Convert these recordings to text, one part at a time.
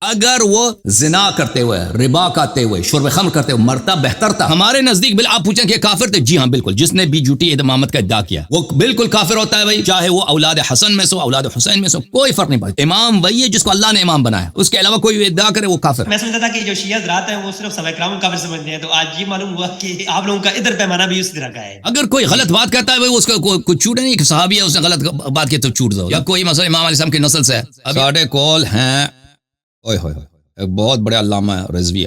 اگر وہ زنا کرتے ہوئے، ربا کھاتے ہوئے، شرب خمر کرتے ہوئے مرتا بہتر تھا ہمارے نزدیک۔ آپ پوچھیں کہ کافر تھے؟ جی ہاں بالکل، جس نے بھی جھوٹی امامت کا ادعا کیا وہ بالکل کافر ہوتا ہے بھائی، چاہے وہ اولاد حسن میں سو اولاد حسین میں سو، کوئی فرق نہیں پڑتا۔ امام وہی ہے جس کو اللہ نے امام بنایا، اس کے علاوہ کوئی ادعا کرے وہ کافر۔ میں سمجھتا تھا کہ جو شیعہ حضرات ہیں وہ صرف صحابہ کرام کو کافر سمجھتے ہیں، تو آج یہ معلوم ہوا کہ آپ لوگوں کا ادھر پیمانہ بھی اس طرح کا ہے۔ اگر کوئی غلط بات کرتا ہے بھائی اس کا کوئی چھوٹ نہیں کہ صحابی ہے اس نے غلط بات کی تو چھوٹ دو، یا کوئی مثلا امام علیہ السلام کی نسل سے ہے۔ ساڈے کول ہیں اوئے ہوئے ایک بہت بڑے علامہ رضوی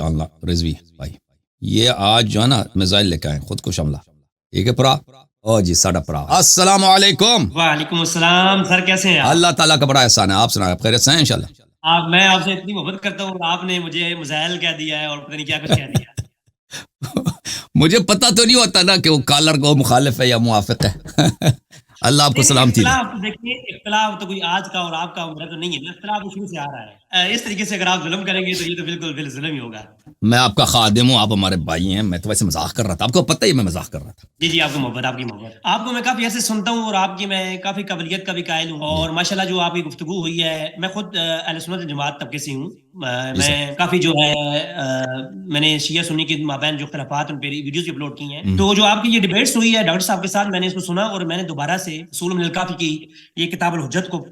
بھائی، یہ آج جو ہے نا میزائل لے کے آئے خود کش حملہ، ٹھیک ہے پرا او جی ساڈا پرا۔ السلام علیکم۔ وعلیکم السلام سر، کیسے ہیں آپ؟ اللہ تعالیٰ کا بڑا احسان ہے، آپ سنائیں آپ خیریت سے ہیں انشاءاللہ؟ میں آپ سے اتنی محبت کرتا ہوں، آپ نے مجھے میزائل کہہ دیا ہے اور پتہ نہیں کیا کچھ کہہ دیا۔ مجھے پتہ تو نہیں ہوتا نا کہ وہ کالر کو مخالف ہے یا موافق ہے۔ اللہ آپ کو سلامتی دے۔ اختلاف دیکھیے، اختلاف تو کوئی آج کا اور آپ کا عمر تو نہیں ہے نا، اختلاف شروع سے آ رہا ہے۔ اس طریقے سے اگر آپ ظلم کریں گے تو یہ تو بالکل ظلم ہی ہوگا۔ میں آپ کا خادم ہوں، آپ ہمارے بھائی ہیں، میں تو ویسے مذاق کر رہا تھا، آپ کو پتہ ہی میں مذاق کر رہا تھا۔ جی آپ کی محبت، آپ کی محبت، آپ کو میں کافی ایسے سنتا ہوں اور آپ کی میں کافی قابلیت کا بھی قائل ہوں، اور ماشاءاللہ جو آپ کی گفتگو ہوئی ہے، میں خود اہل سنت جماعت طبقے سے ہوں، میں کافی جو ہے میں نے شیعہ سنی کے مابین جو اختلافات ان پہ ویڈیوز بھی اپلوڈ کی ہیں، تو جو آپ کی یہ ڈیبیٹس ہوئی ہے ڈاکٹر صاحب کے ساتھ، میں نے اس کو سنا اور میں نے دوبارہ سے اصول من الکافی کی یہ کتاب الحجت کو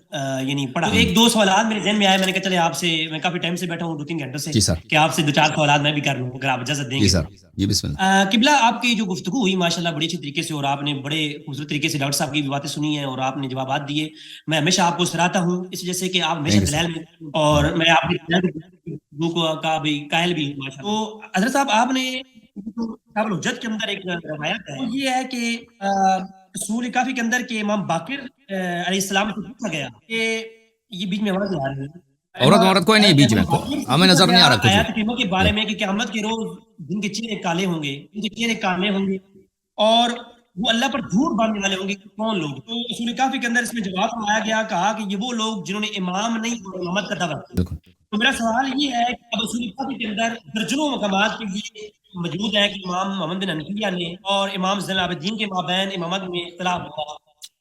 یعنی پڑھا۔ ایک دو سوالات میرے ذہن میں آئے، میں نے کہا چلے آپ سے، میں کافی ٹائم سے بیٹھا ہوں 2-3 گھنٹوں سے، کہ آپ سے 2-4 سوالات میں بھی کر لوں اگر آپ اجازت دیں گے۔ جی سر، جی بسم اللہ۔ قبلہ آپ کی جو گفتگو ہوئی ماشاءاللہ بڑی اچھی طریقے سے، اور آپ نے بڑے خوبصورت طریقے سے ڈاکٹر صاحب کی بھی باتیں سنی ہیں اور آپ نے جوابات دیے۔ میں ہمیشہ آپ کو سراہتا ہوں اس وجہ سے کہ آپ ہمیشہ دلائل میں، اور میں آپ کی گفتگو کا بھی قائل بھی ہوں ماشاءاللہ۔ تو حضرت صاحب آپ نے کتاب الحجت کے اندر ایک روایت ہے، یہ ہے کہ اصول کافی کے اندر کہ امام باقر علیہ السلام سے پوچھا گیا کہ یہ بیچ میں آواز آ رہی ہے، عورت کوئی نہیں بیچ میں، ہمیں نظر نہیں آ رہا کچھ آیات کریمہ کے بارے میں کہ قیامت کے روز جن کے چہرے کالے ہوں گے، ان کے چہرے کالے ہوں گے اور وہ اللہ پر جھوٹ باندھنے والے ہوں گے، کون لوگ؟ تو اصول کافی کے اندر اس میں جواب آیا گیا، کہا کہ یہ وہ لوگ جنہوں نے امام نہیں اور امامت کا دعویٰ کیا۔ تو میرا سوال یہ ہے کہ اب اصول کافی کے اندر درجنوں مقامات کے یہ موجود ہے کہ امام محمد بن حنفیہ نے اور امام زین العابدین کے مابین امامت میں اختلاف ہوا،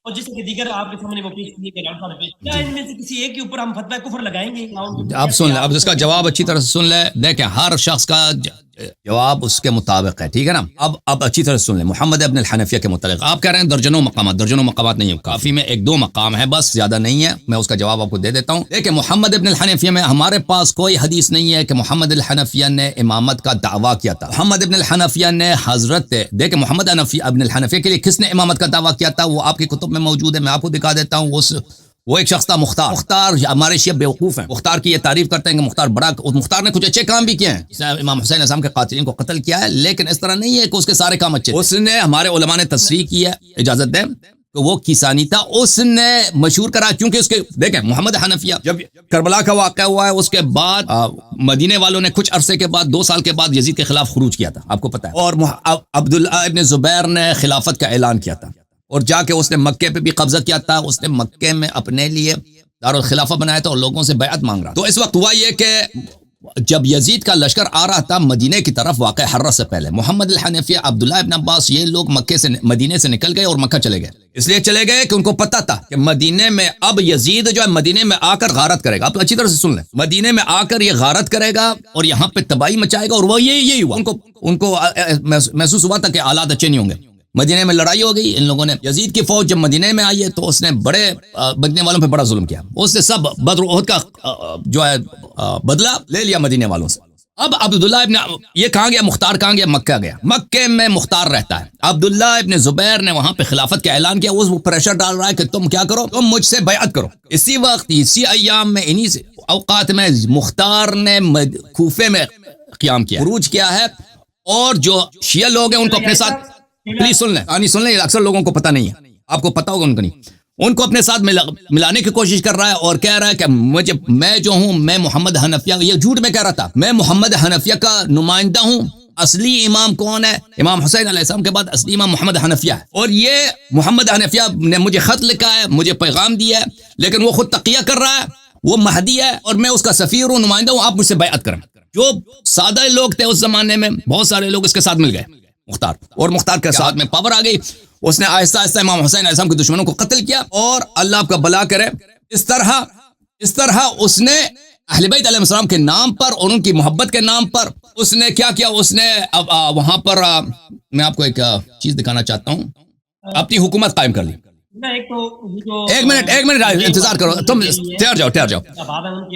اور جس کے دیگر آپ کے سامنے وہ پیش کیے گئے ڈاکٹر صاحب نے، کیا ان میں سے کسی ایک کے اوپر ہم فتویٰ کفر لگائیں گے؟ آپ سن لیں، اب اس کا جواب اچھی طرح سے سن لیں، دیکھیں ہر شخص کا جواب اس کے مطابق ہے، ٹھیک ہے نا؟ اب اچھی طرح سے سن لیں۔ محمد ابن الحنفیہ کے متعلق آپ کہہ رہے ہیں درجنوں مقامات نہیں ہے، کافی میں 1-2 مقام ہے بس، زیادہ نہیں ہے، میں اس کا جواب آپ کو دے دیتا ہوں۔ دیکھیں محمد ابن الحنفیہ میں ہمارے پاس کوئی حدیث نہیں ہے کہ محمد الحنفیہ نے امامت کا دعویٰ کیا تھا۔ محمد ابن الحنفیہ نے دیکھیں محمد ابن الحنفیہ کے لیے کس نے امامت کا دعویٰ کیا تھا وہ آپ کی کتب میں موجود ہے، میں آپ کو دکھا دیتا ہوں۔ وہ ایک شخص تھا مختار ہمارے شیعہ بیوقوف ہیں، مختار کی یہ تعریف کرتے ہیں کہ مختار نے کچھ اچھے کام بھی کیے ہیں، امام حسین علیہ السلام کے قاتلین کو قتل کیا ہے، لیکن اس طرح نہیں ہے کہ اس کے سارے کام اچھے تھے۔ اس نے ہمارے علماء نے تصریح کی ہے، اجازت دیں کہ وہ کیسانی تھا، اس نے مشہور کرا، کیونکہ اس کے دیکھیں محمد حنفیہ جب کربلا کا واقعہ ہوا ہے اس کے بعد مدینے والوں نے کچھ عرصے کے بعد 2 سال کے بعد یزید کے خلاف خروج کیا تھا، آپ کو پتہ ہے، اور عبداللہ ابن زبیر نے خلافت کا اعلان کیا تھا، اور جا کے اس نے مکے پہ بھی قبضہ کیا تھا، اس نے مکے میں اپنے لیے دارالخلافہ بنایا تھا اور لوگوں سے بیعت مانگ رہا۔ تو اس وقت ہوا یہ کہ جب یزید کا لشکر آ رہا تھا مدینے کی طرف واقع حرہ سے پہلے، محمد الحنفیہ، عبداللہ ابن عباس، یہ لوگ مدینے سے نکل گئے اور مکہ چلے گئے، اس لیے چلے گئے کہ ان کو پتہ تھا کہ مدینے میں اب یزید جو ہے مدینے میں آ کر غارت کرے گا۔ آپ اچھی طرح سے سن لیں، مدینے میں آ کر یہ غارت کرے گا اور یہاں پہ تباہی مچائے گا، اور وہ یہی ہوا، ان کو محسوس ہوا تھا کہ حالات اچھے نہیں ہوں گے، مدینے میں لڑائی ہو گئی، ان لوگوں نے یزید کی فوج جب مدینے میں آئی ہے تو اس نے بڑے مدینے والوں پہ بڑا ظلم کیا، اس نے سب بدر احد کا جو ہے بدلہ لے لیا مدینے والوں سے۔ اب عبداللہ ابن یہ کہاں گیا، مختار کہاں گیا، مکہ گیا، مکے میں مختار رہتا ہے، عبداللہ ابن زبیر نے وہاں پہ خلافت کا اعلان کیا، وہ پریشر ڈال رہا ہے کہ تم کیا کرو، تم مجھ سے بیعت کرو۔ اسی وقت اسی ایام میں انہی سے اوقات میں مختار نے کوفے میں قیام کیا، خروج کیا ہے، اور جو شیعہ لوگ ہیں ان کو اپنے ساتھ، پلیز سن لیں، اکثر لوگوں کو پتہ نہیں ہے، آپ کو پتہ ہوگا ان کو نہیں، ان کو اپنے ساتھ ملانے کی کوشش کر رہا ہے اور کہہ رہا ہے کہ میں جو ہوں، میں محمد حنفیہ، یہ جھوٹ میں کہہ رہا تھا، میں محمد حنفیہ کا نمائندہ ہوں، اصلی امام کون ہے؟ امام حسین علیہ السلام کے بعد اصلی امام محمد حنفیہ ہے، اور یہ محمد حنفیہ نے مجھے خط لکھا ہے، مجھے پیغام دیا ہے، لیکن وہ خود تقیہ کر رہا ہے، وہ مہدی ہے اور میں اس کا سفیر ہوں، نمائندہ ہوں، آپ مجھ سے بیعت کریں۔ جو سادہ لوگ تھے اس زمانے میں بہت سارے لوگ اس کے ساتھ مل گئے، مختار کے ساتھ میں پاور آ گئی، اس نے آہستہ آہستہ امام حسین علیہ السلام کے دشمنوں کو قتل کیا، اور اللہ آپ کا بلا کرے، اس طرح اس نے اہل بیت علیہ السلام کے نام پر اور ان کی محبت کے نام پر اس نے کیا کیا، اس نے وہاں پر میں آپ کو ایک چیز دکھانا چاہتا ہوں، اپنی حکومت قائم کر لی. ایک منٹ انتظار کرو، تم ٹھہر جاؤ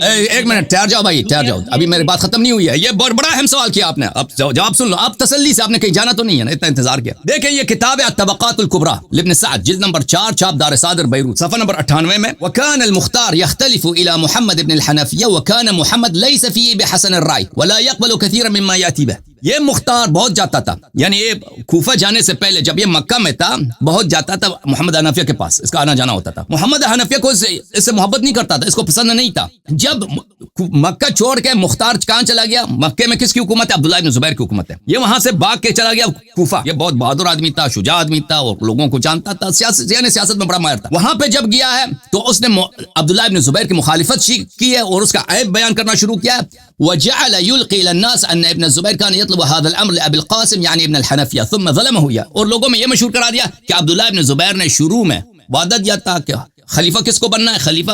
ایک منٹ ٹھہر جاؤ بھائی، ٹھہر جاؤ، ابھی میری بات ختم نہیں ہوئی ہے. یہ بہت بڑا اہم سوال کیا آپ نے، اب جواب سن لو آپ تسلی سے، آپ نے کہیں جانا تو نہیں ہے نا، اتنا انتظار کیا. دیکھیں یہ کتاب ہے الطبقات الکبریٰ لابن سعد، جلد نمبر 4، چھاپ دار صادر بیروت، صفحہ نمبر 98 میں. وكان المختار يختلف الى محمد بن الحنفية وكان محمد ليس فيه بحسن الرأي ولا يقبل كثيرا مما يأتي به. یہ مختار بہت جاتا تھا، یعنی یہ کوفہ جانے سے پہلے جب یہ مکہ میں تھا بہت جاتا تھا محمد حنفیہ کے پاس، اس کا آنا جانا ہوتا تھا. محمد حنفیہ کو اس سے محبت نہیں کرتا تھا، اس کو پسند نہیں تھا. جب مکہ چھوڑ کے مختار کہاں چلا گیا، مکے میں کس کی حکومت ہے؟ عبداللہ ابن زبیر کی حکومت ہے. یہ وہاں سے بھاگ کے چلا گیا کوفہ. یہ بہت بہادر آدمی تھا، شجاع آدمی تھا اور لوگوں کو جانتا تھا، سیاست میں بڑا ماہر تھا. وہاں پہ جب گیا ہے تو اس نے عبداللہ ابن زبیر کی مخالفت کی ہے اور اس کا عیب بیان کرنا شروع کیا ہے. وجعل يلقي الى الناس ان ابن الزبير كان يطلب هذا الامر لابي القاسم يعني ابن الحنفيه ثم ظلمه. اور لوگوں میں یہ مشہور کرا دیا کہ عبداللہ ابن زبیر نے شروع میں وعدہ دیا تھا کہ خلیفہ کس کو بننا ہے، خلیفہ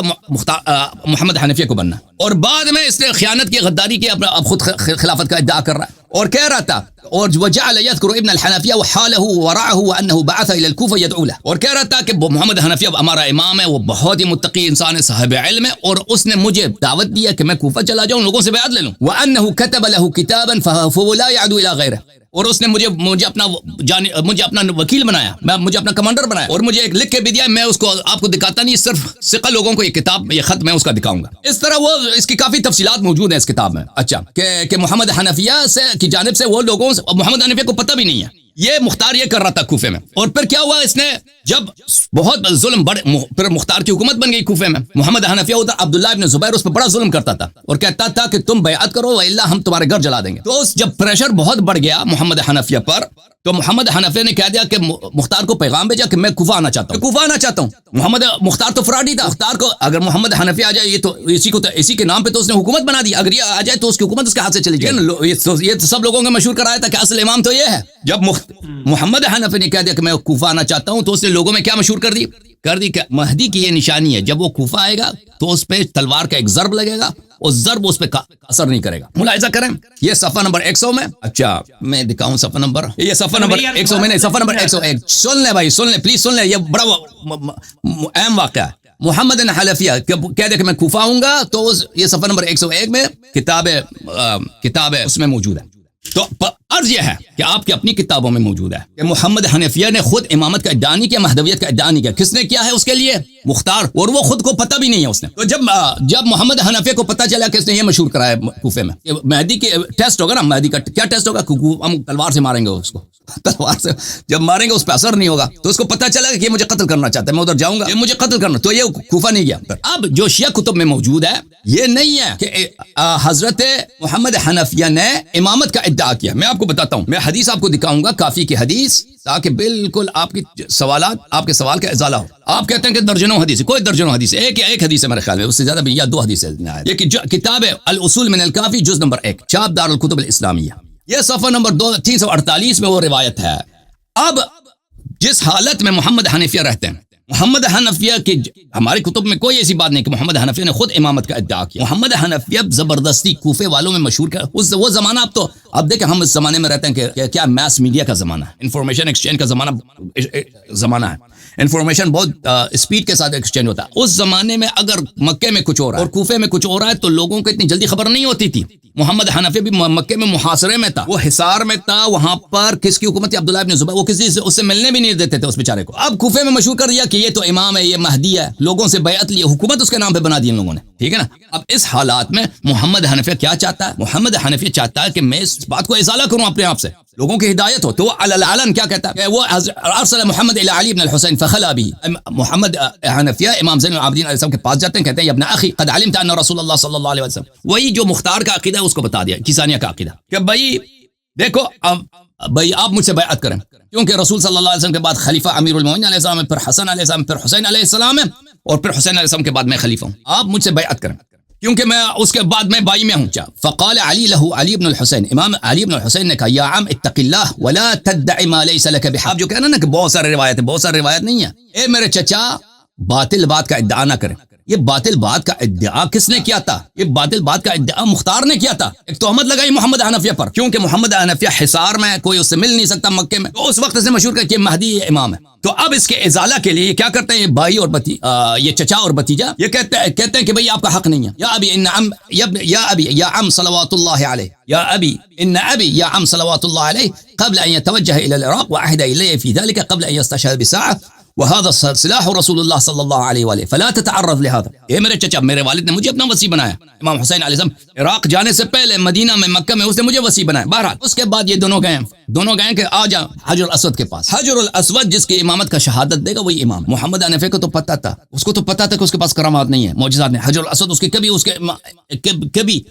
محمد حنفیہ کو بننا، اور بعد میں اس نے خیانت کی، غداری کی، اب خود خلافت کا ادعا کر رہا ہے اور کہہ رہا تھا. اور وجعل يذكر ابن الحنفيه وحاله وورعه وانه بعث الى الكوفه يدعو له، اور کہہ رہا تھا کہ محمد حنفیہ ہمارا امام ہے، وہ بہت ہی متقی انسان ہے، صاحب علم ہے، اور اس نے مجھے دعوت دیا کہ میں کوفہ چلا جاؤں، لوگوں سے بیعت لے لوں. وانه كتب له كتابا فهو لا يعدو الى غيره، اور اس نے مجھے اپنا وکیل بنایا، مجھے اپنا کمانڈر بنایا، اور مجھے ایک لکھ کے بھی دیا. میں اس کو آپ کو دکھاتا نہیں، صرف ثقہ لوگوں کو یہ کتاب، یہ خط میں اس کا دکھاؤں گا. اس طرح وہ اس کی کافی تفصیلات موجود ہیں اس کتاب میں. اچھا کہ محمد حنفیہ سے کی جانب سے وہ لوگوں سے، محمد حنفیہ کو پتہ بھی نہیں ہے، یہ مختار یہ کر رہا تھا کوفے میں. اور پھر کیا ہوا، اس نے جب بہت ظلم بڑے، پھر مختار کی حکومت بن گئی کوفے میں. محمد حنفیہ ادھر عبداللہ ابن زبیر اس پہ بڑا ظلم کرتا تھا اور کہتا تھا کہ تم بیعت کرو والا ہم تمہارے گھر جلا دیں گے. تو جب پریشر بہت بڑھ گیا محمد حنفیہ پر، تو محمد حنفیہ نے کہہ دیا کہ مختار کو پیغام بھیجا کہ میں کوفہ آنا چاہتا ہوں. مختار تو فراڈی تھا. مختار کو اگر محمد حنفیہ آ جائے، یہ تو اسی کے نام پہ تو اس نے حکومت بنا دی، اگر یہ آ جائے تو اس کی حکومت اس کے ہاتھ سے چلی جائے. یہ تو سب لوگوں کو مشہور کرایا تھا کہ اصل امام تو یہ ہے. جب محمد حنفی نے کہہ دیا کہ میں کوفہ آنا چاہتا ہوں، تو اس نے لوگوں میں کیا مشہور کر دی کہ مہدی کی یہ نشانی ہے، جب وہ کوفہ آئے گا تو اس پہ تلوار کا ایک ضرب لگے گا، اور ضرب اس پہ اثر نہیں کرے گا. ملاحظہ کریں یہ صفحہ نمبر 100 میں. اچھا میں دکھاؤں صفحہ نمبر، یہ صفحہ نمبر 100 میں نہیں، صفحہ نمبر 101. سن لیں بھائی، سن لیں پلیز، سن لیں، یہ بڑا اہم واقعہ ہے. محمد حنفیہ کہہ دے کہ میں کوفہ آؤں گا، تو یہ صفحہ نمبر 101 میں کتاب اس میں موجود ہے. تو عرض یہ ہے کہ آپ کی اپنی کتابوں میں موجود ہے کہ محمد حنفیہ نے خود امامت کا ادعا نہیں کیا، مہدویت کا ادعا نہیں کیا. کس نے کیا ہے اس کے لیے؟ مختار. اور وہ خود کو پتہ بھی نہیں ہے اس نے. تو جب محمد حنفیہ کو پتہ چلا کہ اس نے یہ مشہور کرایا کوفے میں، مہدی کے ٹیسٹ ہوگا نا، مہدی کا کیا ٹیسٹ ہوگا، ہم تلوار سے ماریں گے اس کو، تلوار سے جب ماریں گے اس پہ اثر نہیں ہوگا. تو اس کو پتہ چلا کہ یہ مجھے قتل کرنا چاہتا ہے، میں ادھر جاؤں گا، یہ مجھے قتل کرنا. تو یہ کوفہ نہیں گیا. اب جو شیعہ کتب میں موجود ہے یہ نہیں ہے کہ حضرت محمد حنفیہ نے امامت کا ادعا کیا. میں آپ کو بتاتا ہوں، میں حدیث آپ کو دکھاؤں گا، کافی کی حدیث، تاکہ بالکل آپ کی سوالات، آپ کے سوال کا ازالہ ہو. آپ کہتے ہیں کہ درجنوں حدیث، کوئی درجنوں حدیث، ایک حدیث ہے میرے خیال میں، اس سے زیادہ بھی، یا 2 حدیث ہے. یہ کتاب ہے الاصول من الکافی، جز نمبر 1، چھاپ دار الکتب الاسلامیہ. یہ صفحہ نمبر 348 میں وہ روایت ہے. اب جس حالت میں محمد حنفیہ رہتے ہیں، محمد حنفیہ کی ہماری کتب میں کوئی ایسی بات نہیں کہ محمد حنفیہ نے خود امامت کا ادعا کیا. محمد حنفیہ زبردستی کوفے والوں میں مشہور کر وہ زمانہ. اب دیکھیں ہم اس زمانے میں رہتے ہیں کہ کیا میس میڈیا کا زمانہ ہے، انفارمیشن ایکسچینج کا زمانہ ہے. انفارمیشن بہت اسپیڈ کے ساتھ ایکسچینج ہوتا ہے. اس زمانے میں اگر مکے میں کچھ ہو رہا ہے اور کوفے میں کچھ ہو رہا ہے تو لوگوں کو اتنی جلدی خبر نہیں ہوتی تھی. محمد حنفیہ بھی مکے میں محاصرے میں تھا، وہ حصار میں تھا. وہاں پر کس کی حکومت تھی؟ عبداللہ ابن زبیر. وہ کسی سے اس سے ملنے بھی نہیں دیتے تھے اس بیچارے کو. اب کوفے میں مشہور کر دیا کہ یہ تو امام ہے، یہ مہدی ہے، لوگوں سے بیعت لی، حکومت اس کے نام پہ بنا دی ان لوگوں نے. ٹھیک ہے نا. اب اس حالات میں محمد حنفیہ کیا چاہتا ہے؟ محمد حنفیہ چاہتا ہے کہ میں اس بات کو ازالہ کروں اپنے آپ سے، لوگوں کی ہدایت ہو. تو وہ العلن کیا کہتا ہے؟ وہ ارسل محمد الى علی بن الحسین فخلا به. محمد حنفیہ امام زین العابدین علیہ السلام کے پاس جاتے ہیں، کہتے ہیں یا ابن اخی قد علمت ان رسول اللہ صلی اللہ علیہ وسلم، وہی جو مختار کا عقیدہ ہے اس کو بتا دیا، کسانیہ کا عقیدہ، کہ بھائی دیکھو بھائی آپ مجھ سے بیعت کریں، کیونکہ رسول صلی اللہ علیہ وسلم کے بعد خلیفہ امیر المومنین علیہ السلام ہے، پھر حسن علیہ السلام، پھر حسین علیہ السلام ہے، اور پھر حسین علیہ السلام کے بعد میں خلیفہ ہوں. آپ مجھ سے بیعت کریں کیونکہ میں اس کے بعد میں بائی میں ہوں. فقال علی له علی بن الحسین، امام علی بن الحسین نے کہا یا عم اتق اللہ ولا تدع ما ليس لك بحق. آپ جو کہنا نا کہ بہت سارے روایت نہیں ہے، اے میرے چچا باطل بات کا ادعا نہ کریں، یہ باطل بات کا ادعا کس نے کیا تھا؟ یہ باطل بات کا ادعا مختار نے کیا تھا. ایک تہمت لگائی محمد حنفیہ پر، کیونکہ محمد حنفیہ حصار میں کوئی اس سے مل نہیں سکتا مکے میں، تو اس وقت اس نے مشہور کیا کہ مہدی امام ہے. تو اب اس کے ازالہ کے لیے کیا کرتے ہیں یہ بھائی اور یہ چچا اور بھتیجا، یہ کہتے ہیں کہ بھئی آپ کا حق نہیں ہے. یا ابی ان عم یا عم صلوات اللہ علیہ، یا ابی ان ابی یا عم صلوات اللہ علیہ قبل ان يتوجه الى العراق وعهد الي في ذلك قبل ان يستشهد بساعه وهذا سلاح رسول اللہ صلی اللہ علیہ وآلہ فلا تتعرض لهذا. اے میرے چچا، میرے والد نے مجھے اپنا وصی بنایا. امام حسین علیہ السلام عراق جانے سے پہلے مدینہ میں مکہ میں اس نے مجھے وصی بنایا. بہرحال اس کے بعد یہ دونوں گئے کہ آ جا حجر الاسود کے پاس. حجر الاسود جس کی امامت کا شہادت دے گا وہی امام. محمد حنفی کو تو پتہ تھا، اس کو تو پتہ تھا کہ اس کے پاس کرامات نہیں ہے، معجزات نہیں. حجر الاسود اس کی کبھی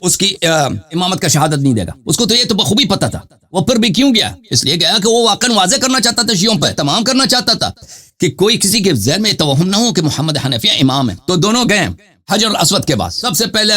اس کی امامت کا شہادت نہیں دے گا. اس کو تو یہ تو بخوبی پتہ تھا. وہ پھر بھی کیوں گیا؟ اس لیے گیا کہ وہ واقعا واضح کرنا چاہتا تھا، شیعوں پہ تمام کرنا چاہتا تھا کہ کوئی کسی کے ذہن میں توہم نہ ہو کہ محمد حنفیہ امام ہے. تو دونوں گئے حجر الاسود کے بعد. سب سے پہلے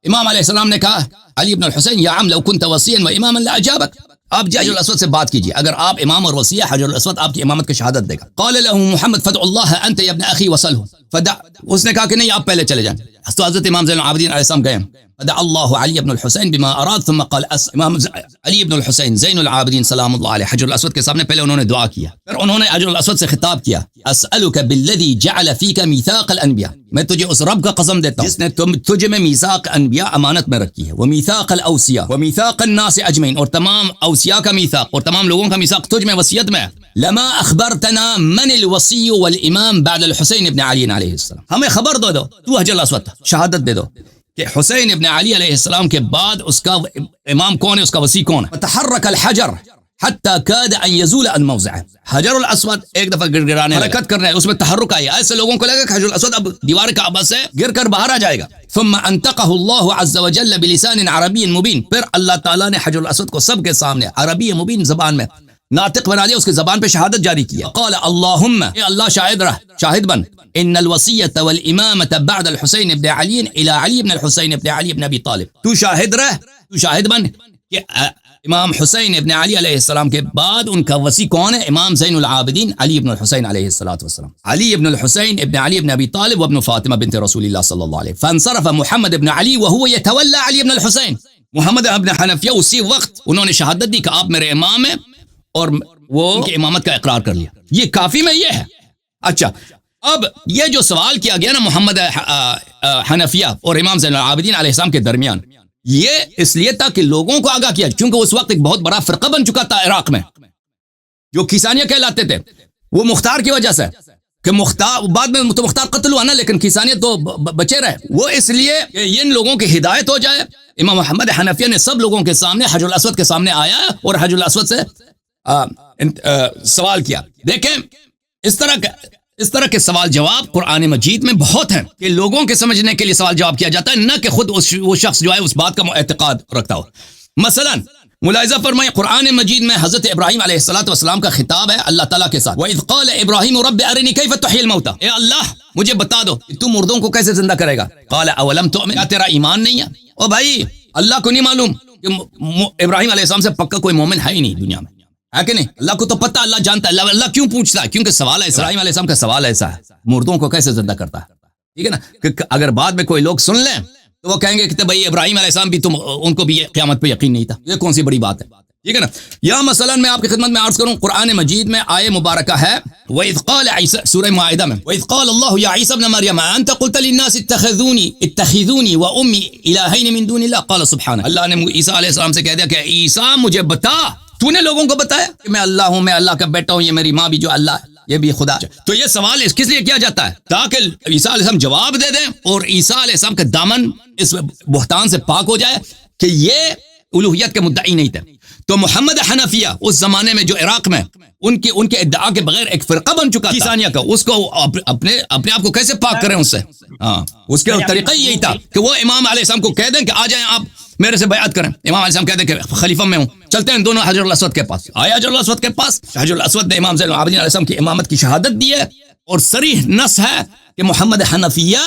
امام علیہ السلام نے کہا علی بن الحسین یا عم لو كنت وصيا واماما لاجابك. آپ حجر الاسود سے بات کیجیے، اگر آپ امام اور وصی، حجر الاسود آپ کی امامت کی شہادت دے گا. قال له محمد فدع الله انت يا ابن اخي وصله فدع. اس نے کہا کہ نہیں، آپ پہلے چلے جائیں. تو حضرت امام زین العابدین علیہ السلام گئے. فدع الله علي بن الحسين بما اراد ثم قال امام علی بن الحسین زین العابدین سلام اللہ علیہ حجر الاسود کے سامنے پہلے انہوں نے دعا کیا، پھر انہوں نے حجر الاسود سے خطاب کیا اسألک بالذی جعل فیک میثاق الانبیاء. میں تجھے اس رب کا قسم دیتا ہوں جس نے تجھے میں میثاق انبیاء امانت میں رکھی ہے، ومیثاق الاوصیاء ومیثاق الناس اجمعین، اور تمام اوصیاء کا میثاق اور تمام لوگوں کا میثاق تجھ میں وصیت میں ہے. لما اخبرتنا من الوصی والامام بعد الحسین ابن علی علیہ السلام. ہمیں خبر دو تو حجر الاسود شہادت دے دو کہ حسین ابن علی علیہ السلام کے بعد اس کا امام کون ہے، اس کا وصی کون ہے. فتحرک الحجر حتی کاد ان یزول عن موضعه. حجر الاسود ایک دفعہ گڑگڑانے حرکت کرنا ہے، اس میں تحرک آئی. ایسے لوگوں کو لگا کہ حجر الاسود اب دیوار کعبہ سے گر کر باہر آ جائے گا. ثم انطقه اللہ عز وجل بلسان عربی مبین. پھر اللہ تعالیٰ نے حجر الاسود کو سب کے سامنے عربی مبین زبان میں ناطق بنا دیا، اس کی زبان پہ شہادت جاری کیا. قال اللہم، اے اللہ شاہد بن، ان الوصیۃ والامامۃ بعد الحسین ابن علی الی علی ابن الحسین ابن علی ابن ابی طالب. تو شاہد بن کہ امام حسین ابن علی علیہ السلام کے بعد ان کا وصی کون ہے؟ امام زین العابدین علی ابن الحسین علیہ السلام. علی ابن الحسین ابن علی ابن ابی طالب وابن فاطمہ بنت رسول اللہ صلی اللہ علیہ. فانصرف محمد ابن علی وهو يتولى علی ابن الحسین. محمد ابن حنفیہ اسی وقت انہوں نے شہادت دی کہ آپ میرے امام ہیں اور وہ ان کی امامت کا اقرار کر لیا. یہ کافی میں یہ ہے. اچھا، اب یہ جو سوال کیا گیا نا محمد حنفیہ اور امام زین العابدین علیہ السلام کے درمیان، یہ اس لیے تھا کہ لوگوں کو آگاہ کیا، کیونکہ اس وقت ایک بہت بڑا فرقہ بن چکا تھا عراق میں جو کیسانیہ کہلاتے تھے. وہ مختار کی وجہ سے کہ مختار بعد میں تو مختار قتل ہوا نا، لیکن کیسانیت تو بچے رہے. وہ اس لیے کہ ان لوگوں کی ہدایت ہو جائے. امام محمد حنفیہ نے سب لوگوں کے سامنے حجر الاسود کے سامنے آیا اور حجر الاسود سے سوال کیا. دیکھیں اس طرح کے سوال جواب قرآن مجید میں بہت ہیں کہ لوگوں کے سمجھنے کے لیے سوال جواب کیا جاتا ہے، نہ کہ خود وہ شخص جو ہے اس بات کا اعتقاد رکھتا ہو. مثلا ملاحظہ فرمائیں قرآن مجید میں حضرت ابراہیم علیہ السلام کا خطاب ہے اللہ تعالیٰ کے ساتھ. وَإِذْ قَالَ إِبْرَاهِيمُ رَبِّ أَرِنِي كَيْفَ تُحْيِي الْمَوْتَى. اے اللہ مجھے بتا دو کہ تو مردوں کو کیسے زندہ کرے گا. قَالَ أَوَلَمْ تُؤْمِنْ. کیا تیرا ایمان نہیں ہے؟ او بھائی اللہ کو نہیں معلوم کہ ابراہیم علیہ السلام سے پکا کوئی مومن ہے ہی نہیں دنیا میں، ہے کہ نہیں؟ اللہ کو تو پتہ، اللہ جانتا ہے. اللہ کیوں پوچھتا ہے؟ کیونکہ سوال ایسا، ابراہیم علیہ السلام کا سوال ایسا ہے، مردوں کو کیسے زندہ کرتا ہے. ٹھیک ہے نا؟ کہ اگر بعد میں کوئی لوگ سن لیں تو وہ کہیں گے کہ بھائی ابراہیم علیہ السلام بھی ان کو بھی قیامت پہ یقین نہیں تھا. یہ کون سی بڑی بات ہے؟ ٹھیک ہے نا؟ یا مثلا میں آپ کی خدمت میں عرض کروں قرآن مجید میں آیہ مبارکہ ہے وَإِذْ قَالَ عِيسَىٰ، سورہ مائدہ میں وَإِذْ قَالَ اللَّهُ يَا عِيسَىٰ ابْنَ مَرْيَمَ أَنْتَ قُلْتَ لِلنَّاسِ اتَّخِذُونِي وَأُمِّي إِلَٰهَيْنِ مِن دُونِ اللَّهِ قَالَ سُبْحَانَهُ. اللہ نے عیسیٰ علیہ السلام سے کہہ دیا کہ عیسیٰ مجھے بتا، تو نے لوگوں کو بتایا کہ میں اللہ ہوں، میں اللہ کا بیٹا ہوں، یہ میری ماں بھی جو اللہ ہے یہ بھی خدا. تو یہ سوال کس لیے کیا جاتا ہے؟ تاکہ عیسیٰ علیہ السلام جواب دے دیں اور عیسیٰ علیہ السلام کا دامن اس بہتان سے پاک ہو جائے کہ یہ الوہیت کے مدعی نہیں تھے. تو محمد حنفیہ اس زمانے میں جو عراق میں ان کے ادعا کے بغیر ایک فرقہ بن چکا کیسانیہ کا، اس کو اپنے آپ کو کیسے پاک کریں اس سے؟ اس کا طریقہ یہی تھا کہ وہ امام علیہ السلام کو کہہ دیں کہ آ جائیں آپ میرے سے بیعت کریں. امام علیہ السلام کہہ دیں کہ خلیفہ میں ہوں، چلتے ہیں دونوں حجر الاسود کے پاس. آیا حجر الاسود کے پاس، حجر الاسود نے امام زین العابدین علیہ السلام کی امامت کی شہادت دی ہے اور صریح نص ہے کہ محمد حنفیہ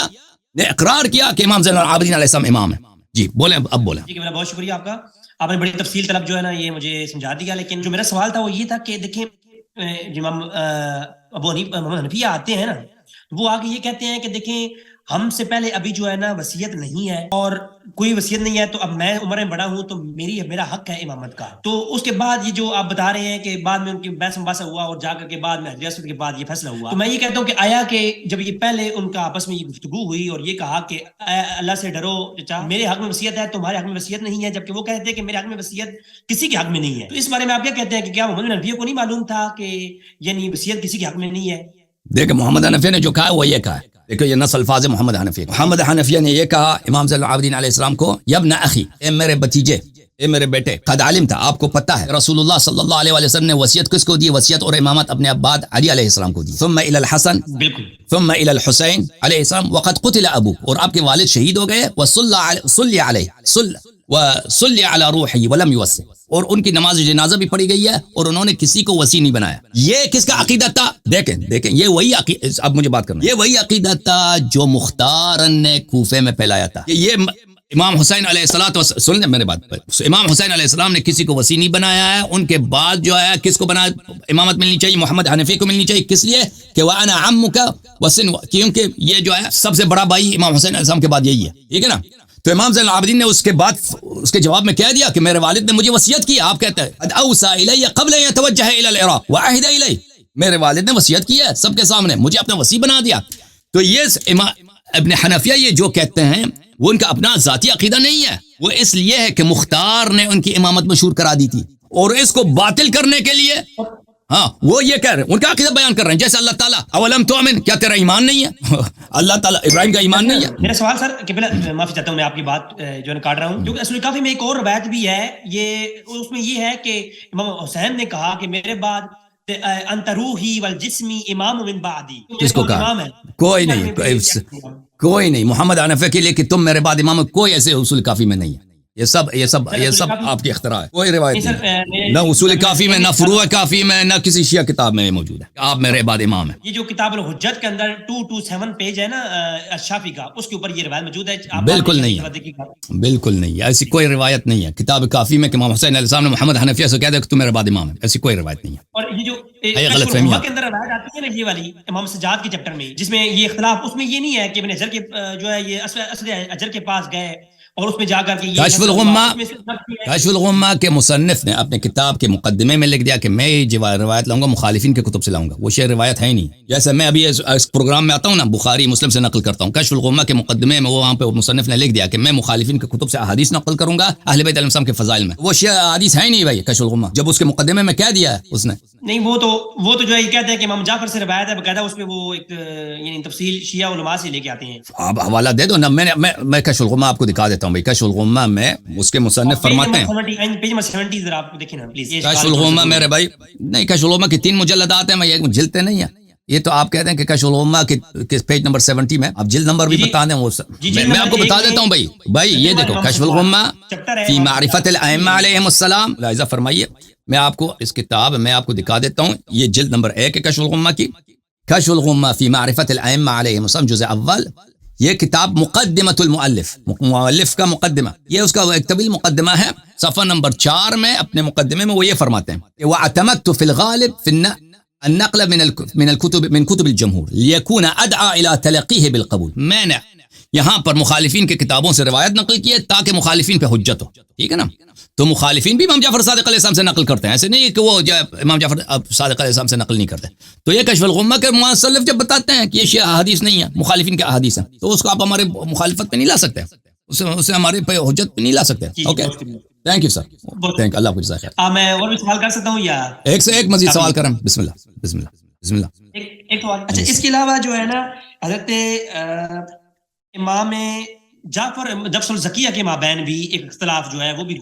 نے اقرار کیا کہ امام زین العابدین علیہ السلام امام ہے. جی بولیں، اب بولیں. ٹھیک ہے، بہت شکریہ آپ کا، آپ نے بڑی تفصیل طلب جو ہے نا یہ مجھے سمجھا دیا. لیکن جو میرا سوال تھا وہ یہ تھا کہ دیکھیں امام ابو حنیفہ محمد حنفیہ آتے ہیں نا، تو وہ آگے یہ کہتے ہیں کہ دیکھیں ہم سے پہلے ابھی جو ہے نا وصیت نہیں ہے اور کوئی وصیت نہیں ہے، تو اب میں عمر میں بڑا ہوں تو میرا حق ہے امامت کا. تو اس کے بعد یہ جو آپ بتا رہے ہیں کہ بعد میں ان کی بحث مباحثہ ہوا اور جا کر کے بعد میں ریاست کے بعد یہ فیصلہ ہوا، تو میں یہ کہتا ہوں کہ آیا کہ جب یہ پہلے ان کا آپس میں یہ گفتگو ہوئی اور یہ کہا کہ اے اللہ سے ڈرو چچا، میرے حق میں وصیت ہے، تمہارے حق میں وصیت نہیں ہے، جبکہ وہ کہتے ہیں کہ میرے حق میں وصیت کسی کے حق میں نہیں ہے، تو اس بارے میں آپ کیا کہتے ہیں کہ کیا محمد بن حنفیہ کو نہیں معلوم تھا کہ یعنی وصیت کسی کے حق میں نہیں ہے؟ دیکھیں محمد حنفیہ نے جو کہا ہے وہ یہ کہا ہے. دیکھو یہ نص الفاظ محمد حنفیہ. محمد حنفیہ نے یہ کہا امام زین العابدین علیہ السلام کو، یا ابن اخی، اے میرے بتیجے، اے میرے بیٹے، قد علم تھا، آپ کو پتہ ہے رسول اللہ صلی اللہ علیہ وسلم نے وصیت کس کو دی؟ وصیت اور امامت اپنے اباد علی علیہ السلام کو دی. ثم الى الحسن، بالکل، ثم الى الحسین علیہ السلام، وقد قتل ابو، اور آپ کے والد شہید ہو گئے، وصلی علی روحی ولم یوصی، اور ان کی نماز جنازہ بھی پڑھی گئی ہے اور انہوں نے کسی کو وصی نہیں بنایا. یہ کس کا عقیدہ تھا؟ دیکھیں یہ وہی عقیدہ، اب مجھے بات کرنا، یہ وہی عقیدہ تھا جو مختار نے کوفے میں پھیلایا تھا. یہ امام حسین علیہ السلام، سن لیں میرے بات پر، امام حسین علیہ السلام نے کسی کو وصی نہیں بنایا ہے. ان کے بعد جو ہے کس کو بنا امامت ملنی چاہیے؟ محمد حنفی کو ملنی چاہیے. کس لیے؟ کہ وَأَنَا عَمُّكَ وَسِنُ، کیونکہ یہ جو ہے سب سے بڑا بھائی امام حسین علیہ السلام کے بعد یہی ہے، ٹھیک ہے نا. تو امام زین العابدین نے اس کے بعد اس کے جواب میں کہہ دیا کہ میرے والد نے مجھے وصیت کی. آپ کہتے ہیں قد اوصى الی قبل ان يتوجه الى العراق وعهد الی، میرے والد نے وصیت کی ہے سب کے سامنے، مجھے اپنا وصی بنا دیا. تو یہ ابن حنفیہ یہ جو کہتے ہیں وہ ان کا اپنا ذاتی عقیدہ نہیں ہے، وہ اس لیے ہے کہ مختار نے ان کی امامت مشہور کرا دی تھی، اور اس کو باطل کرنے کے لیے ہاں وہ یہ کہہ رہے ہیں، ان کا عقیدہ بیان کر رہے ہیں. جیسے اللہ تعالیٰ اولم تؤمن، کیا تیرا ایمان نہیں ہے؟ اللہ تعالیٰ ابراہیم کا ایمان نہیں ہے. میرا سوال سر کہ پہلے معافی چاہتا ہوں میں آپ کی بات جو ہے کاٹ رہا ہوں، کیونکہ اصل کافی میں ایک اور روایت بھی ہے، یہ اس میں یہ ہے کہ امام حسین نے کہا کہ میرے بعد انت روحی والجسمی امام من بعدی. کس کو کہا؟ کوئی نہیں محمد حنفیہ کے لیے کہ تم میرے بعد امام، کوئی ایسے اصول کافی میں نہیں ہے. یہ سب آپ کی اختراع ہے، کوئی روایت نہیں، نہ اصول کافی میں، نہ فروع کافی میں، نہ کسی شیعہ کتاب میں موجود ہے آپ میرے بعد امام ہیں. یہ جو کتاب الحجت کے اندر 227 پیج ہے نا الشافعی کا، اس کے اوپر یہ روایت موجود ہے. بالکل نہیں ہے، بالکل نہیں ہے، ایسی کوئی روایت نہیں ہے کتاب کافی میں کہ امام حسین علیہ السلام نے محمد حنفیہ سے کہہ دیا کہ تم میرے بعد امام ہے، ایسی کوئی روایت نہیں ہے. اور یہ جو غلط فہمی کے اندر روایت آتی ہے نا یہ والی امام سجاد کے چیپٹر میں، جس میں یہ اختلاف، اس میں یہ نہیں ہے کہ ابن حجر کے جو ہے یہ اصل اجر کے پاس گئے اور اس میں جا کر کے کشف الغمہ کے مصنف نے اپنے کتاب کے مقدمے میں لکھ دیا کہ میں یہ روایت لاؤں گا مخالفین کے کتب سے لاؤں گا. وہ شیء روایت ہے ہی نہیں. جیسے میں ابھی اس پروگرام میں آتا ہوں نا، بخاری مسلم سے نقل کرتا ہوں، کشف الغمہ کے مقدمے میں وہ وہاں پہ مصنف نے لکھ دیا کہ میں مخالفین کے کتب سے احادیث نقل کروں گا اہل بیت علیہ السلام کے فضائل میں. وہ شیء احادیث ہے ہی نہیں بھائی کشف الغمہ، جب اس کے مقدمے میں کہہ دیا ہے اس نے. نہیں وہ تو جو ہے یہ کہتے ہیں کہ امام جعفر سے روایت ہے باقاعدہ، اس میں وہ ایک یعنی تفصیل شیعہ علماء سے لے کے آتے ہیں. آپ حوالہ دے دو نا، میں کشف الغمہ آپ کو دکھا دیتا ہوں بھائی. کشف الغمہ میں اس کے مصنف فرماتے ہیں، پیج نمبر 70 ذرا آپ دیکھیں نا پلیز. کشف الغمہ میرے بھائی نہیں، کشف الغمہ کی 3 مجلدات ہیں، میں یہ جلدیں نہیں ہیں. یہ تو آپ کہتے ہیں کہ کشف الغمہ کے پیج نمبر 70 میں آپ جلد نمبر بھی بتا دیں. وہ میں آپ کو بتا دیتا ہوں بھائی یہ دیکھو کشف الغمہ فی معرفت الائمہ علیہم السلام. لہذا فرمائیے میں آپ کو اس کتاب میں آپ کو دکھا دیتا ہوں، یہ جلد نمبر 1 ہے کشف الغمہ کی. کشف الغمہ فی معرفت الائمہ علیہم السلام جزء اول. یہ کتاب مقدمۃ المؤلف، مؤلف کا مقدمہ، یہ اس کا ایک طویل مقدمہ ہے. صفحہ نمبر 4 میں اپنے مقدمے میں وہ یہ فرماتے ہیں کہ وَاعْتَمَدْتُ فِي الْغَالِبِ فِي النقل من كتب الجمهور ليكون ادعى الى تلقيه بالقبول. میں نے یہاں پر مخالفین کے کتابوں سے روایت نقل کی ہے تاکہ مخالفین پہ حجت ہو، ٹھیک ہے نا. تو مخالفین بھی امام جعفر صادق علیہ السلام سے نقل کرتے ہیں، ایسے نہیں کہ وہ امام جعفر صادق علیہ السلام سے نقل نہیں کرتے. تو یہ کشف الغمہ کے مصنف جب بتاتے ہیں کہ یہ شیعہ احادیث نہیں ہے، مخالفین کے احادیث ہیں، تو اس کو آپ ہمارے مخالفت پہ نہیں لا سکتے، اسے ہمارے پہ حجت پہ نہیں لا سکتے. Okay thank you sir, thank اللہ، کچھ خیر. میں اور بھی سوال کر سکتا ہوں یا ایک سے ایک مزید سوال کریں؟ بسم اللہ بسم اللہ بسم اللہ. ایک سوال. اچھا اس کے علاوہ جو ہے نا حضرت امام جعفر الزکیہ کے مابین بھی ایک اختلاف جو ہے وہ بھی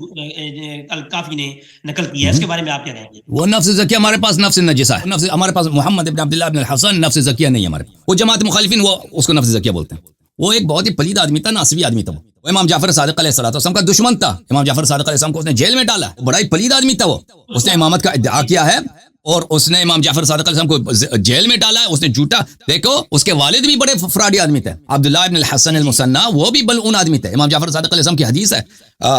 الکافی نے نقل کیا ہے، اس کے بارے میں آپ کیا کہیں گے؟ وہ نفس زکیہ ہمارے پاس نفس نجسہ ہے، نفس ہمارے پاس محمد ابن عبداللہ ابن الحسن نفس زکیہ نہیں ہے ہمارے پاس. وہ جماعت مخالفین وہ اس کو نفس زکیہ بولتے ہیں. وہ ایک بہت ہی پلید آدمی تھا، ناصبی آدمی تھا. وہ امام جعفر صادق علیہ السلام کا دشمن تھا. امام جعفر صادق علیہ السلام کو اس نے جیل میں ڈالا، بڑا ہی پلید آدمی تھا. وہ اس نے امامت کا ادعا کیا ہے اور اس نے امام جعفر صادق علیہ السلام کو جیل میں ڈالا ہے، اس نے جھوٹا، دیکھو اس کے والد بھی بڑے فراڈی آدمی تھے، عبداللہ ابن الحسن المثنى، وہ بھی بلعون آدمی تھے۔ امام جعفر صادق علیہ السلام کی حدیث ہے،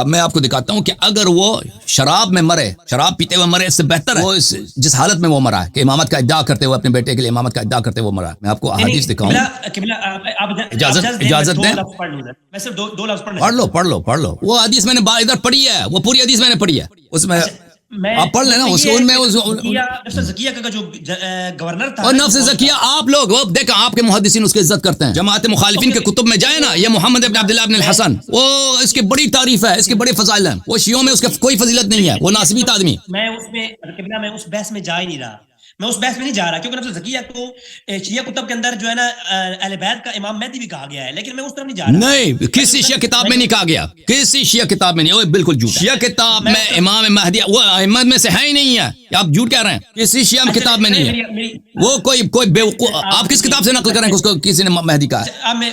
میں آپ کو دکھاتا ہوں کہ اگر وہ شراب میں مرے، شراب پیتے ہوئے مرے، اس سے بہتر ہے وہ جس حالت میں وہ مرا ہے کہ امامت کا ادعا کرتے ہوئے، اپنے بیٹے کے لیے امامت کا ادعا کرتے ہوئے مرا ہے۔ میں آپ کو حدیث دکھاؤں، اجازت دیں، میں صرف دو لفظ پڑھ لو وہ حدیث میں نے ادھر پڑھی ہے، وہ پوری حدیث میں نے پڑھی ہے، اس میں آپ پڑھ لینا، اس میں نفس زکیہ کا جو گورنر تھا، اور نفس زکیہ آپ لوگ دیکھیں، آپ کے محدثین اس کی عزت کرتے ہیں، جماعت مخالفین کے کتب میں جائے نا، یہ محمد ابن عبداللہ ابن الحسن، وہ اس کی بڑی تعریف ہے، اس کے بڑے فضائل ہیں، وہ شیعوں میں اس کا کوئی فضیلت نہیں ہے، وہ ناصبیت آدمی۔ میں اس بحث میں جا ہی نہیں رہا، میں اس بحث میں نہیں جا رہا، کیونکہ نفس زکیہ کو شیعہ کتب کے اندر جو ہے نا اہل بیت کا امام مہدی بھی کہا گیا ہے، لیکن میں اس طرف نہیں جا رہا۔ نہیں، کسی شیعہ کتاب میں نہیں کہا گیا، کسی شیعہ کتاب میں نہیں، وہ بالکل جھوٹ، شیعہ کتاب میں امام مہدی وہ ائمہ میں سے ہے ہی نہیں ہے، آپ جھوٹ کہہ رہے ہیں، کسی شیعہ کتاب میں نہیں ہے، وہ کوئی بیوقوف، آپ کس کتاب سے نقل کریں کہ اس کو کسی نے مہدی کہا ہے؟ اب میں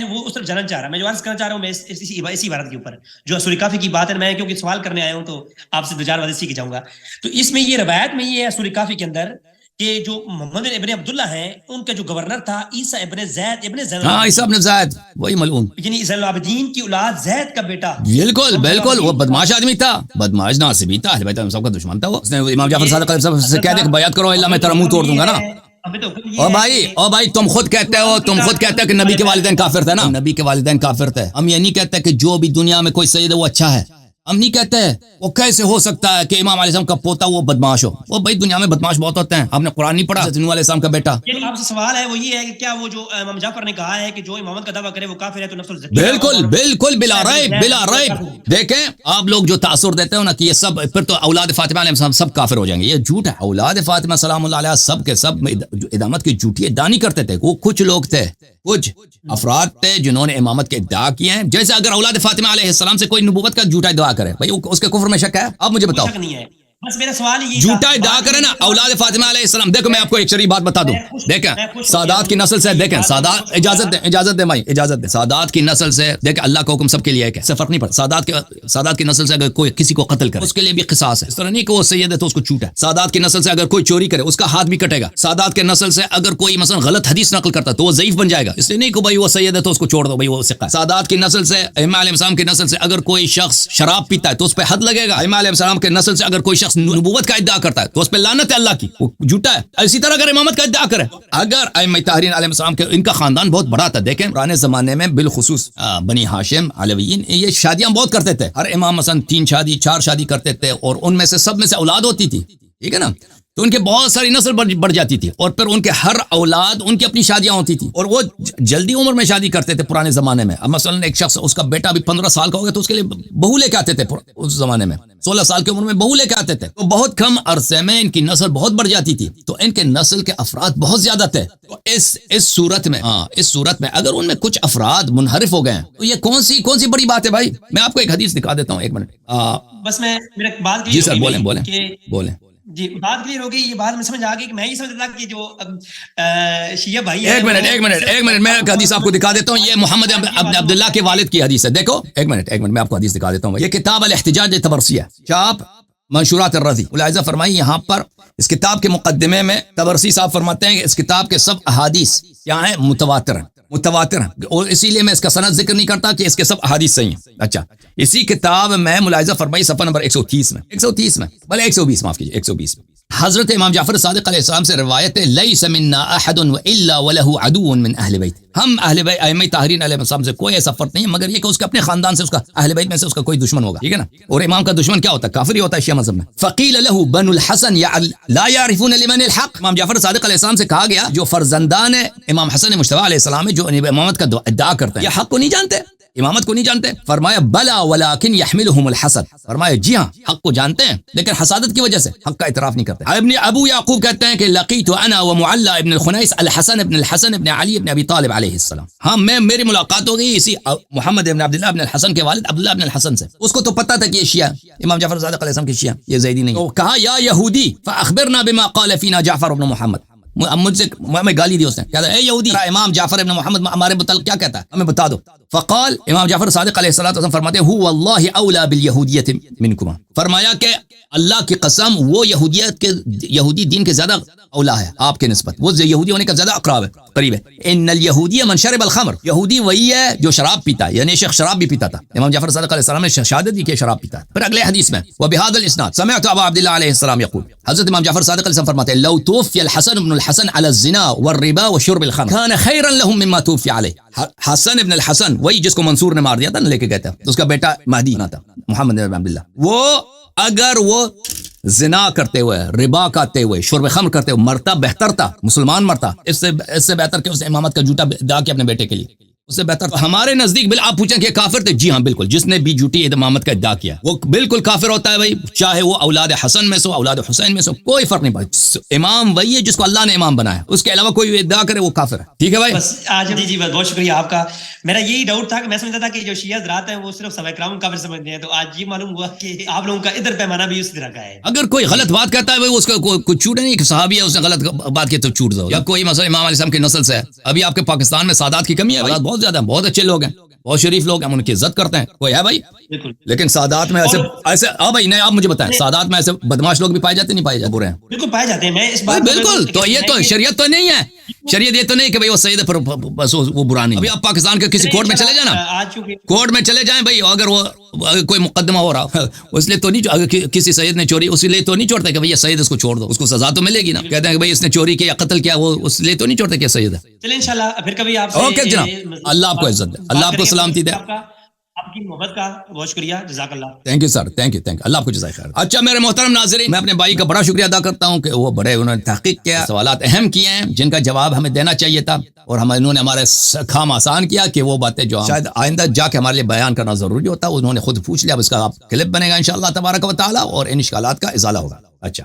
وہ اس طرف جانا چاہ رہا، میں جو عرض کرنا چاہ رہا ہوں، میں اسی عبارت کے اوپر جو سورہ کافی کی بات ہے، میں کیونکہ سوال کرنے آیا ہوں تو آپ سے دو چار باتیں سیکھ جاؤں گا۔ تو اس میں یہ روایت میں یہ ہے سورہ کافی کے اندر کہ جو محمد ابن عبداللہ ہیں، ان کا جو گورنر تھا عیسیٰ ابن زید ابن زید، ہاں عیسیٰ ابن زید، وہی ملعون، یعنی زین العابدین کی اولاد زید کا بیٹا، بالکل وہ بدماش آدمی تھا، بدماش ناصبی تھا، اہل بیت سب کا دشمن تھا، وہ اس نے امام جعفر صادق علیہ السلام سے کہہ دے کہ بیعت کرو الا میں تیرا منہ توڑ دوں گا نا۔ او بھائی تم خود کہتے ہو کہ نبی کے والدین کافر تھے نا، نبی کے والدین کافر تھے، ہم یہ نہیں کہتے کہ جو بھی دنیا میں کوئی سید ہے وہ اچھا ہے، ہم نہیں کہتے وہ کیسے ہو سکتا ہے کہ امام علیہ السلام کا پوتا وہ بدماش ہو، وہ بھائی دنیا میں بدماش بہت ہوتے ہیں، آپ نے قرآن نہیں پڑھا، نوح علیہ السلام کا بیٹا۔ یعنی آپ سے سوال ہے وہ یہ ہے کہ کیا وہ جو امام جعفر نے کہا ہے کہ جو امامت کا دعویٰ کرے وہ کافر ہے، تو نفس الزکیہ بالکل بلا ریب دیکھیں، آپ لوگ جو تاثر دیتے ہو نا کہ یہ سب پھر تو اولاد فاطمہ علیہ السلام سب کافر ہو جائیں گے، یہ جھوٹ ہے، اولاد فاطمہ سلام اللہ علیہ سب کے سب امامت کی جھوٹی ادعا نہیں کرتے تھے، وہ کچھ لوگ تھے، کچھ افراد تھے جنہوں نے امامت کے ادعا کیے ہیں، جیسے اگر اولاد فاطمہ علیہ السلام سے کوئی نبوت کا جھوٹا ادعا کرے، بھائی اس کے کفر میں شک ہے؟ اب مجھے بتاؤ، نہیں ہے، بس میرا سوال یہ جھوٹا ادعا کرے نا اولاد فاطمہ علیہ السلام، دیکھو میں آپ کو ایک شریف بات بتا دوں، دیکھیں سادات کی نسل سے، دیکھیں سادات، اجازت دیں بھائی، اجازت دیں، سادات کی نسل سے، دیکھیں اللہ کا حکم سب کے لیے ہے، سے فرق نہیں پڑتا، سادات کی نسل سے اگر کوئی کسی کو قتل کرے اس کے لیے بھی قصاص ہے، اس طرح نہیں کہ وہ سید ہے تو اس کو چھوٹا ہے، سادات کی نسل سے اگر کوئی چوری کرے اس کا ہاتھ بھی کٹے گا، سادات کے نسل سے اگر کوئی مثلا غلط حدیث نقل کرتا ہے تو وہ ضعیف بن جائے گا، اس لیے نہیں کہ بھائی وہ سید ہے تو اس کو چھوڑ دو، بھائی وہ ثقہ ہے، سادات کی نسل سے، ائمہ علیہ السلام کی نسل سے اگر کوئی شخص شراب پیتا ہے تو اس پہ حد لگے گا، ائمہ علیہ السلام کے نسل سے اگر کوئی شخص نبوت کا ادعا کرتا ہے تو اس پہ لعنت ہے اللہ کی، وہ جھوٹا ہے، اسی طرح اگر امامت کا ادعا کرے، اگر ائمہ طاہرین علیہ السلام کے ان کا خاندان بہت بڑا تھا، دیکھیں پرانے زمانے میں بالخصوص بنی ہاشم علویین یہ شادیاں بہت کرتے تھے، ہر امام مثلا 3 شادی 4 شادی کرتے تھے، اور ان میں سے سب میں سے اولاد ہوتی تھی، ٹھیک ہے نا، تو ان کے بہت ساری نسل بڑھ جاتی تھی، اور پھر ان کے ہر اولاد ان کی اپنی شادیاں ہوتی تھی، اور وہ جلدی عمر میں شادی کرتے تھے پرانے زمانے میں، اب مثلا ایک شخص اس کا بیٹا بھی 15 سال کا ہو گیا تو اس کے لیے بہو لے کے آتے تھے، اس زمانے میں 16 سال کی عمر میں بہو لے کے آتے تھے، تو بہت کم عرصے میں ان کی نسل بہت بڑھ جاتی تھی، تو ان کے نسل کے افراد بہت زیادہ تھے، تو اس صورت میں اگر ان میں کچھ افراد منحرف ہو گئے ہیں تو یہ کون سی بڑی بات ہے بھائی؟ میں آپ کو ایک حدیث دکھا دیتا ہوں، ایک منٹ، بس میں میرا بات جی سر بولیں جی بات کلیئر ہو گئی، یہ بات میں سمجھ آ گئی کہ میں یہ سمجھتا تھا کہ جو شیعہ بھائی ایک منٹ میں ایک حدیث آپ کو دکھا دیتا ہوں، یہ محمد ابن عبداللہ کے والد کی حدیث ہے، دیکھو ایک منٹ میں آپ کو حدیث دکھا دیتا ہوں، یہ کتاب الاحتجاج تبرسی ہے، چاپ منشورات الرضی، ملاحظہ فرمائی یہاں پر اس کتاب کے مقدمے میں تبرسی صاحب فرماتے ہیں کہ اس کتاب کے سب احادیث کیا ہیں؟ متواتر ہیں، اور اسی لیے میں اس کا سند ذکر نہیں کرتا کہ اس کے سب احادیث صحیح ہیں۔ اچھا، اسی کتاب میں ملاحظہ فرمائی صفحہ نمبر 130 میں بلے 120 معاف کیجیے 120 میں حضرت امام جعفر صادق علیہ السلام سے روایت ہے، لیس منا احد الا وله عدو من اہل بیت، ہم اہل بیت ائمہ طاہرین علیہ السلام سے کوئی ایسا فرق نہیں مگر یہ کہ اس کے اپنے خاندان سے، اس کا اہل بیت میں سے اس کا کوئی دشمن ہوگا، ٹھیک ہے نا، اور امام کا دشمن کیا ہوتا ہے؟ کافر ہی ہوتا ہے شیعہ مذہب میں۔ فقیل له بنو الحسن لا يعرفون لمن الحق، امام جعفر صادق علیہ السلام سے کہا گیا جو فرزندان امام حسن مجتبی علیہ السلام جو امامت کا ادعا کرتے ہیں یہ حق کو نہیں جانتے، امامت کو نہیں جانتے؟ فرمایا بلا ولكن يحملهم الحسد، فرمایا جی ہاں حق کو جانتے ہیں لیکن حسادت کی وجہ سے حق کا اعتراف نہیں کرتے۔ ابو یعقوب کہتے ہیں کہ لقیت انا ومعلى ابن الخنیس الحسن ابن علی ابن ابی طالب علیہ السلام، ہاں میری ملاقات ہو گئی اسی محمد ابن عبداللہ ابن الحسن کے والد عبداللہ ابن الحسن سے، اس کو تو پتہ تھا کہ یہ شیعہ امام جعفر صادق علیہ السلام کے شیعہ، یہ زیدی نہیں، تو کہا یا یہودی فاخبرنا بما قال فينا جعفر ابن محمد، مجھ سے میں گالی دی اس نے، کہتا ہے اے یہودی، امام جعفر ابن محمد ہمارے متعلق کیا کہتا ہے ہمیں بتا دو. فقال، امام جعفر صادق علیہ الصلوۃ والسلام فرماتے ہیں، هو والله اولا بالیہودیۃ منکما، فرمایا کہ اللہ کی قسم وہ یہودیت کے یہودی دین کے زیادہ اولا ہے آپ کے نسبت، وہ یہودی ہونے کا زیادہ قریب ہے. ان الیہودی من شرب الخمر، یہودی وہی ہے جو شراب پیتا ہے، یعنی شیخ شراب بھی پیتا تھا. امام جعفر صادق علیہ السلام نے شہادت دی کہ شراب پیتا ہے. پھر اگلے حدیث میں وبهذا الاسناد سمعت ابا عبد الله علیہ السلام یقول، حضرت امام جعفر صادق علیہ السلام فرماتے ہیں، لو توفی الحسن بن الحسن على الزنا والربا وشرب الخمر كان خيرا لهم مما توفي عليه. حسن ابن الحسن وہی جس کو منصور نے مار دیا تھا لے کے گئے تھے، اس کا بیٹا مہدی تھا محمد بن عبد اللہ، وہ اگر وہ زنا کرتے ہوئے، ربا کھاتے ہوئے، شرب خمر کرتے ہوئے مرتا بہتر تھا، مسلمان مرتا، اس سے بہتر کہ اس امامت کا جھوٹا دا کے اپنے بیٹے کے لیے، اس سے بہتر. ہمارے نزدیک بل آپ پوچھیں کہ کافر تھے، جی ہاں بالکل، جس نے بھی جھوٹی امامت کا ادعا کیا وہ بالکل کافر ہوتا ہے بھائی، چاہے وہ اولاد حسن میں سو اولاد حسین میں سو، کوئی فرق نہیں پڑتا. امام وہی ہے جس کو اللہ نے امام بنایا، اس کے علاوہ کوئی ادعا کرے وہ کافر ہے. ٹھیک ہے بھائی، بس آج جی بہت شکریہ آپ کا. میرا یہی ڈاؤٹ تھا کہ میں سمجھتا تھا کہ جو شیعہ حضرات ہیں وہ صرف صحابہ کرام کافر سمجھتے ہیں، تو آج یہ معلوم ہوا کہ آپ لوگوں کا ادھر پیمانہ بھی اس طرح کا ہے. اگر کوئی غلط بات کہتا ہے بھائی اس کا کوئی چوٹ نہیں کہ صحابی ہے اس نے غلط بات کی تو چوٹ دو، یا کوئی مثلا امام علیہ السلام کی نسل سے ہے. ابھی آپ کے پاکستان میں سادات کی کمی ہے، اولاد بہت زیادہ ہیں، بہت اچھے لوگ ہیں، بہت شریف لوگ ہیں، ہم ان کی عزت کرتے ہیں، کوئی ہے بھائی. لیکن سادات میں ایسے بھائی نہیں، آپ مجھے بتائیں سادات میں ایسے بدماش لوگ بھی پائے جاتے نہیں پائے جاتے؟ برے ہیں بالکل پائے جاتے ہیں. میں اس بات بالکل، تو یہ تو شریعت تو نہیں ہے، شریعت یہ تو نہیں کہ بھائی وہ سید ہے بس وہ برا نہیں. ابھی آپ پاکستان کے کسی کورٹ میں چلے جانا، کورٹ میں چلے جائیں بھائی، اگر وہ کوئی مقدمہ ہو رہا اس لیے تو نہیں، اگر کسی سید نے چوری اس لیے تو نہیں چھوڑتا کہ بھئی یہ سید اس کو چھوڑ دو، اس کو سزا تو ملے گی نا. کہتے ہیں کہ بھئی اس نے چوری کیا قتل کیا، وہ اس لیے تو نہیں چھوڑتا کہ سید ہے. چلیں انشاءاللہ پھر کبھی آپ سے. اوکے جناب، اللہ آپ کو عزت دے، اللہ آپ کو سلامتی دے. آپ کی محبت کا بہت شکریہ، جزاک اللہ. Thank you sir, thank you اللہ آپ کو جزائے خیر. اچھا میرے محترم ناظرین، میں اپنے بھائی کا بڑا شکریہ ادا کرتا ہوں کہ وہ بڑے انہوں نے تحقیق کیا، سوالات اہم کیے ہیں جن کا جواب ہمیں دینا چاہیے تھا، اور انہوں نے ہمارے کام آسان کیا کہ وہ باتیں جو شاید آئندہ جا کے ہمارے لیے بیان کرنا ضروری ہوتا ہے انہوں نے خود پوچھ لیا. اب اس کا کلپ بنے گا انشاءاللہ تبارک و تعالی، اور ان اشکالات کا ازالہ ہوگا. اچھا